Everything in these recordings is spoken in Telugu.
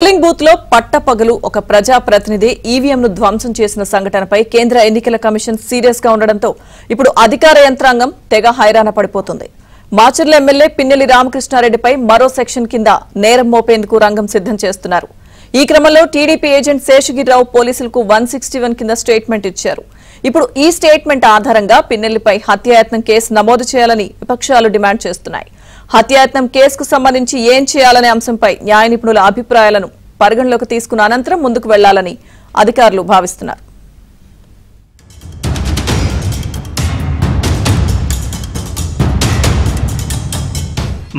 పోలింగ్ బూత్ లో పట్టపగలు ఒక ప్రజా ప్రతినిధి ఈవీఎంను ధ్వంసం చేసిన సంఘటనపై కేంద్ర ఎన్నికల కమిషన్ సీరియస్ గా ఉండడంతో ఇప్పుడు అధికార యంత్రాంగం తెగ హైరాణ పడిపోతుంది. మాచర్ల ఎమ్మెల్యే పిన్నెల్లి రామకృష్ణారెడ్డిపై మరో సెక్షన్ కింద నేరం మోపేందుకు రంగం సిద్ధం చేస్తున్నారు. ఈ క్రమంలో టీడీపీ ఏజెంట్ శేషగిరిరావు పోలీసులకు 161 కింద స్టేట్మెంట్ ఇచ్చారు. ఇప్పుడు ఈ స్టేట్మెంట్ ఆధారంగా పిన్నెల్లిపై హత్యాయత్నం కేసు నమోదు చేయాలని విపక్షాలు డిమాండ్ చేస్తున్నాయి. హత్యాయత్నం కేసుకు సంబంధించి ఏం చేయాలనే అంశంపై న్యాయ నిపుణుల అభిప్రాయాలను పరిగణలోకి తీసుకున్న అనంతరం ముందుకు వెళ్లాలని అధికారులు భావిస్తున్నారు.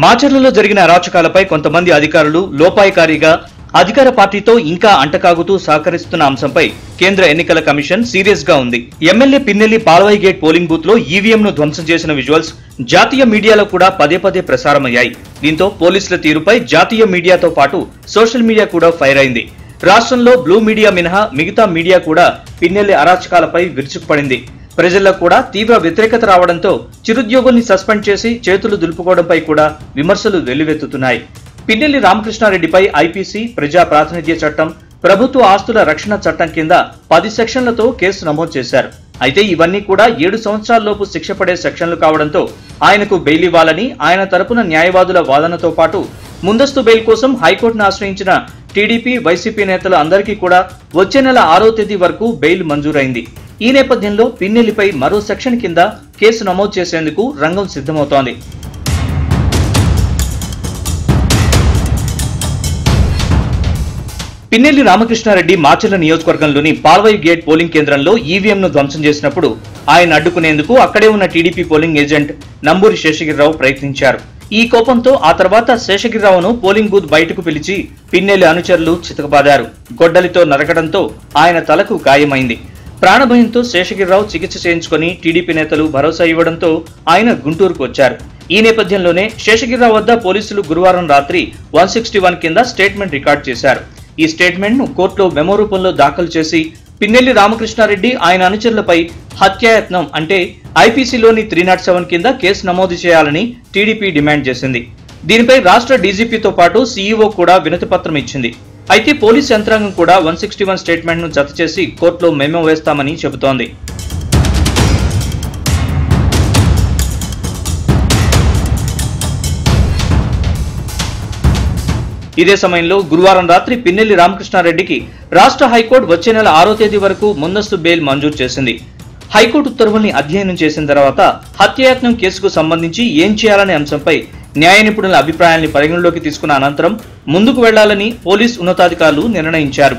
మాచర్లలో జరిగిన అరాచకాలపై కొంతమంది అధికారులు లోపాయకారిగా అధికార పార్టీతో ఇంకా అంటకాగుతూ సహకరిస్తున్న అంశంపై కేంద్ర ఎన్నికల కమిషన్ సీరియస్ గా ఉంది. MLA Pinnelli Palvai gate polling booth లో ఈవీఎం ను ధ్వంసం చేసిన విజువల్స్ జాతీయ మీడియాలో కూడా పదే పదే ప్రసారమయ్యాయి. దీంతో పోలీసుల తీరుపై జాతీయ మీడియాతో పాటు సోషల్ మీడియా కూడా ఫైర్ అయింది. రాష్ట్రంలో బ్లూ మీడియా మినహా మిగతా మీడియా కూడా పిన్నెల్లి అరాచకాలపై విరుచుకుపడింది. ప్రజల్లో కూడా తీవ్ర వ్యతిరేకత రావడంతో చిరుద్యోగుల్ని సస్పెండ్ చేసి చేతులు దులుపుకోవడంపై కూడా విమర్శలు వెల్లువెత్తుతున్నాయి. పిన్నెల్లి రామకృష్ణారెడ్డిపై ఐపీసీ, ప్రజా ప్రాతినిధ్య చట్టం, ప్రభుత్వ ఆస్తుల రక్షణ చట్టం కింద 10 సెక్షన్లతో కేసు నమోదు చేశారు. అయితే ఇవన్నీ కూడా 7 సంవత్సరాల్లోపు శిక్ష పడే సెక్షన్లు కావడంతో ఆయనకు బెయిల్ ఇవ్వాలని ఆయన తరపున న్యాయవాదుల వాదనతో పాటు ముందస్తు బెయిల్ కోసం హైకోర్టును ఆశ్రయించిన టీడీపీ, వైసీపీ నేతలు అందరికీ కూడా వచ్చే నెల 6వ తేదీ వరకు బెయిల్ మంజూరైంది. ఈ నేపథ్యంలో పిన్నెల్లిపై మరో సెక్షన్ కింద కేసు నమోదు చేసేందుకు రంగం సిద్ధమవుతోంది. పిన్నెల్లి రామకృష్ణారెడ్డి మాచర్ల నియోజకవర్గంలోని పాల్వాయి గేట్ పోలింగ్ కేంద్రంలో ఈవీఎం ను ధ్వంసం చేసినప్పుడు ఆయన అడ్డుకునేందుకు అక్కడే ఉన్న టీడీపీ పోలింగ్ ఏజెంట్ నంబూరి శేషగిరిరావు ప్రయత్నించారు. ఈ కోపంతో ఆ తర్వాత శేషగిరిరావును పోలింగ్ బూత్ బయటకు పిలిచి పిన్నెల్లి అనుచరులు చితకబాదారు. గొడ్డలితో నరకడంతో ఆయన తలకు గాయమైంది. ప్రాణభయంతో శేషగిరిరావు చికిత్స చేయించుకుని టీడీపీ నేతలు భరోసా ఇవ్వడంతో ఆయన గుంటూరుకు వచ్చారు. ఈ నేపథ్యంలోనే శేషగిరిరావు వద్ద పోలీసులు గురువారం రాత్రి 161 కింద స్టేట్మెంట్ రికార్డ్ చేశారు. ఈ స్టేట్మెంట్ ను కోర్టులో మెమో రూపంలో దాఖలు చేసి పిన్నెల్లి రామకృష్ణారెడ్డి ఆయన అనుచరులపై హత్యాయత్నం అంటే ఐపీసీలోని 307 కింద కేసు నమోదు చేయాలని టీడీపీ డిమాండ్ చేసింది. దీనిపై రాష్ట్ర డీజీపీతో పాటు సీఈఓ కూడా వినతిపత్రం ఇచ్చింది. అయితే పోలీస్ యంత్రాంగం కూడా 161 స్టేట్మెంట్ ను జత చేసి కోర్టులో మెమో వేస్తామని చెబుతోంది. ఇదే సమయంలో గురువారం రాత్రి పిన్నెల్లి రామకృష్ణారెడ్డికి రాష్ట్ర హైకోర్టు వచ్చే నెల 6వ తేదీ వరకు ముందస్తు బెయిల్ మంజూరు చేసింది. హైకోర్టు ఉత్తర్వుల్ని అధ్యయనం చేసిన తర్వాత హత్యాయత్నం కేసుకు సంబంధించి ఏం చేయాలనే అంశంపై న్యాయ నిపుణుల అభిప్రాయాన్ని పరిగణలోకి తీసుకున్న అనంతరం ముందుకు వెళ్లాలని పోలీస్ ఉన్నతాధికారులు నిర్ణయించారు.